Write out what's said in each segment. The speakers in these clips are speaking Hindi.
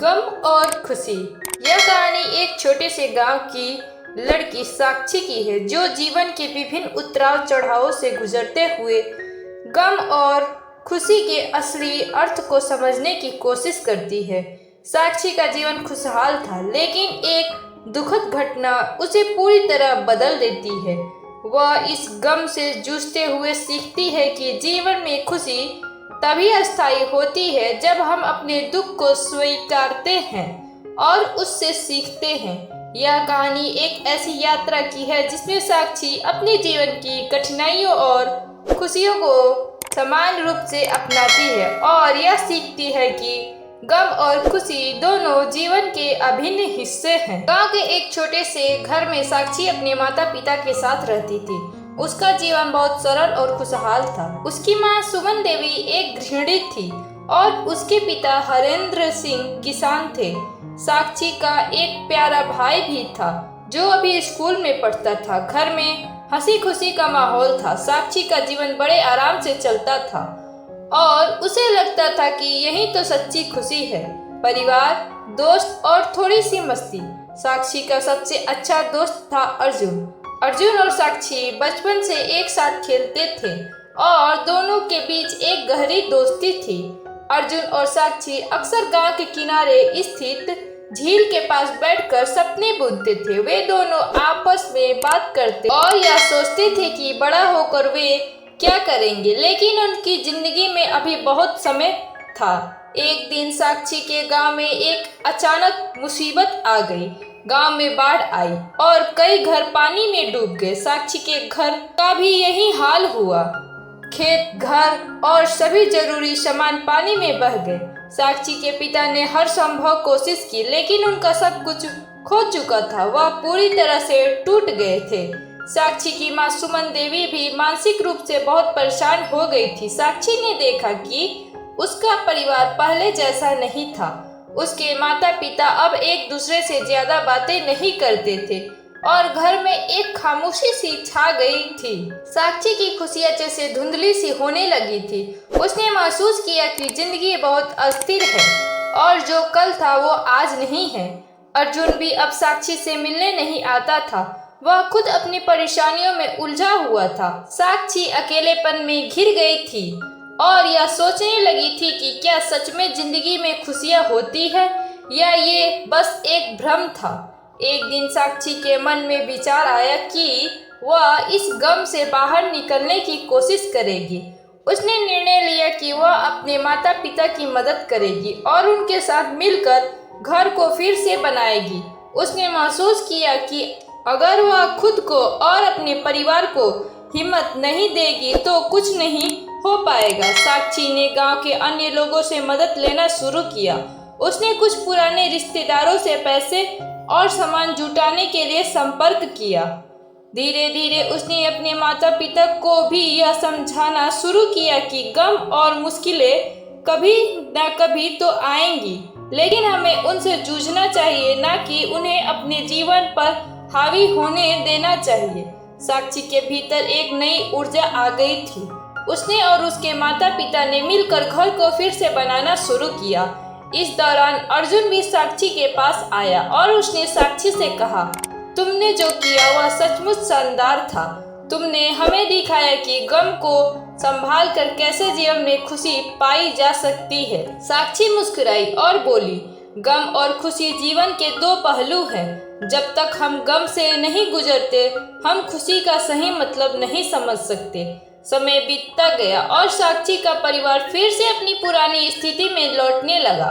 गम और खुशी। यह कहानी एक छोटे से गांव की लड़की साक्षी की है, जो जीवन के विभिन्न उतार चढ़ावों से गुजरते हुए गम और खुशी के असली अर्थ को समझने की कोशिश करती है। साक्षी का जीवन खुशहाल था, लेकिन एक दुखद घटना उसे पूरी तरह बदल देती है। वह इस गम से जूझते हुए सीखती है कि जीवन में खुशी तभी अस्थायी होती है जब हम अपने दुख को स्वीकारते हैं और उससे सीखते हैं। यह कहानी एक ऐसी यात्रा की है जिसमें साक्षी अपने जीवन की कठिनाइयों और खुशियों को समान रूप से अपनाती है और यह सीखती है कि गम और खुशी दोनों जीवन के अभिन्न हिस्से हैं। गांव के एक छोटे से घर में साक्षी अपने माता पिता के साथ रहती थी। उसका जीवन बहुत सरल और खुशहाल था। उसकी माँ सुमन देवी एक गृहिणी थी और उसके पिता हरेंद्र सिंह किसान थे। साक्षी का एक प्यारा भाई भी था जो अभी स्कूल में पढ़ता था। घर में हंसी खुशी का माहौल था। साक्षी का जीवन बड़े आराम से चलता था और उसे लगता था कि यही तो सच्ची खुशी है। परिवार, दोस्त और थोड़ी सी मस्ती। साक्षी का सबसे अच्छा दोस्त था अर्जुन। अर्जुन और साक्षी बचपन से एक साथ खेलते थे और दोनों के बीच एक गहरी दोस्ती थी। अर्जुन और साक्षी अक्सर गांव के किनारे स्थित झील के पास बैठकर सपने बुनते थे। वे दोनों आपस में बात करते और यह सोचते थे कि बड़ा होकर वे क्या करेंगे, लेकिन उनकी जिंदगी में अभी बहुत समय था। एक दिन साक्षी के गांव में एक अचानक मुसीबत आ गई। गांव में बाढ़ आई और कई घर पानी में डूब गए। साक्षी के घर का भी यही हाल हुआ। खेत, घर और सभी जरूरी सामान पानी में बह गए। साक्षी के पिता ने हर संभव कोशिश की, लेकिन उनका सब कुछ खो चुका था। वह पूरी तरह से टूट गए थे। साक्षी की माँ सुमन देवी भी मानसिक रूप से बहुत परेशान हो गई थी। साक्षी ने देखा कि उसका परिवार पहले जैसा नहीं था। उसके माता पिता अब एक दूसरे से ज्यादा बातें नहीं करते थे और घर में एक खामोशी सी छा गई थी। साक्षी की खुशियाँ जैसे धुंधली सी होने लगी थी। उसने महसूस किया कि जिंदगी बहुत अस्थिर है और जो कल था वो आज नहीं है। अर्जुन भी अब साक्षी से मिलने नहीं आता था। वह खुद अपनी परेशानियों में उलझा हुआ था। साक्षी अकेलेपन में घिर गई थी और यह सोचने लगी थी कि क्या सच में जिंदगी में खुशियाँ होती है या ये बस एक भ्रम था। एक दिन साक्षी के मन में विचार आया कि वह इस गम से बाहर निकलने की कोशिश करेगी। उसने निर्णय लिया कि वह अपने माता पिता की मदद करेगी और उनके साथ मिलकर घर को फिर से बनाएगी। उसने महसूस किया कि अगर वह खुद को और अपने परिवार को हिम्मत नहीं देगी तो कुछ नहीं हो पाएगा। साक्षी ने गांव के अन्य लोगों से मदद लेना शुरू किया। उसने कुछ पुराने रिश्तेदारों से पैसे और सामान जुटाने के लिए संपर्क किया। धीरे धीरे उसने अपने माता पिता को भी यह समझाना शुरू किया कि गम और मुश्किलें कभी न कभी तो आएंगी, लेकिन हमें उनसे जूझना चाहिए, न कि उन्हें अपने जीवन पर हावी होने देना चाहिए। साक्षी के भीतर एक नई ऊर्जा आ गई थी। उसने और उसके माता पिता ने मिलकर घर को फिर से बनाना शुरू किया। इस दौरान अर्जुन भी साक्षी के पास आया और उसने साक्षी से कहा, तुमने जो किया वह सचमुच शानदार था। तुमने हमें दिखाया कि गम को संभाल कर कैसे जीवन में खुशी पाई जा सकती है। साक्षी मुस्कुराई और बोली, गम और खुशी जीवन के दो पहलू हैं। जब तक हम गम से नहीं गुजरते, हम खुशी का सही मतलब नहीं समझ सकते। समय बीतता गया और साक्षी का परिवार फिर से अपनी पुरानी स्थिति में लौटने लगा।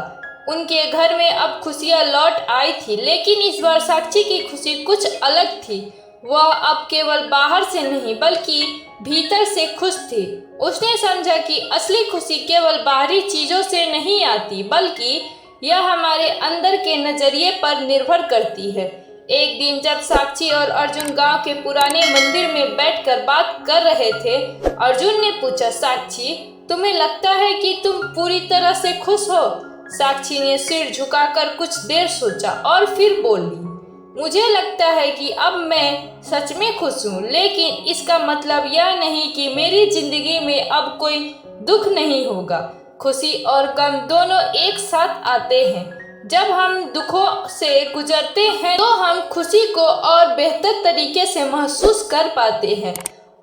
उनके घर में अब खुशियां लौट आई थी, लेकिन इस बार साक्षी की खुशी कुछ अलग थी। वह अब केवल बाहर से नहीं बल्कि भीतर से खुश थी। उसने समझा कि असली खुशी केवल बाहरी चीजों से नहीं आती, बल्कि यह हमारे अंदर के नजरिए पर निर्भर करती है। एक दिन जब साक्षी और अर्जुन गांव के पुराने मंदिर में बैठकर बात कर रहे थे, अर्जुन ने पूछा, साक्षी, तुम्हें लगता है कि तुम पूरी तरह से खुश हो? साक्षी ने सिर झुकाकर कुछ देर सोचा और फिर बोली, मुझे लगता है कि अब मैं सच में खुश हूँ, लेकिन इसका मतलब यह नहीं कि मेरी जिंदगी में अब कोई दुख नहीं होगा। खुशी और गम दोनों एक साथ आते हैं। जब हम दुखों से गुजरते हैं तो हम खुशी को और बेहतर तरीके से महसूस कर पाते हैं।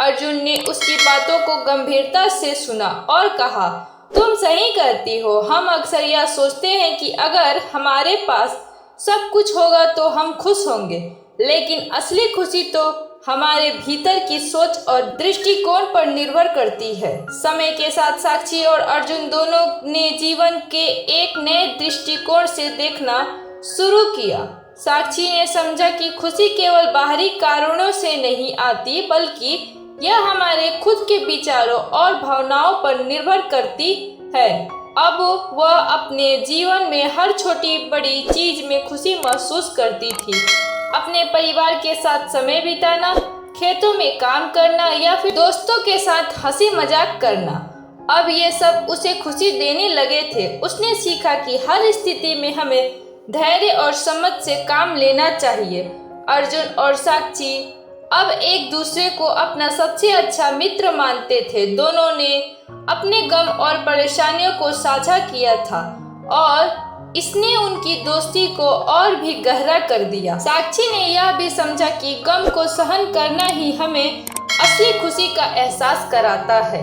अर्जुन ने उसकी बातों को गंभीरता से सुना और कहा, तुम सही कहती हो। हम अक्सर यह सोचते हैं कि अगर हमारे पास सब कुछ होगा तो हम खुश होंगे, लेकिन असली खुशी तो हमारे भीतर की सोच और दृष्टिकोण पर निर्भर करती है। समय के साथ साक्षी और अर्जुन दोनों ने जीवन के एक नए दृष्टिकोण से देखना शुरू किया। साक्षी ने समझा कि खुशी केवल बाहरी कारणों से नहीं आती, बल्कि यह हमारे खुद के विचारों और भावनाओं पर निर्भर करती है। अब वह अपने जीवन में हर छोटी बड़ी चीज में खुशी महसूस करती थी। अपने परिवार के साथ समय बिताना, खेतों में काम करना या फिर दोस्तों के साथ हंसी मजाक करना, अब ये सब उसे खुशी देने लगे थे। उसने सीखा कि हर स्थिति में हमें धैर्य और समझ से काम लेना चाहिए। अर्जुन और साक्षी अब एक दूसरे को अपना सबसे अच्छा मित्र मानते थे। दोनों ने अपने गम और परेशानियों को साझा किया था और इसने उनकी दोस्ती को और भी गहरा कर दिया। साक्षी ने यह भी समझा कि गम को सहन करना ही हमें असली खुशी का एहसास कराता है।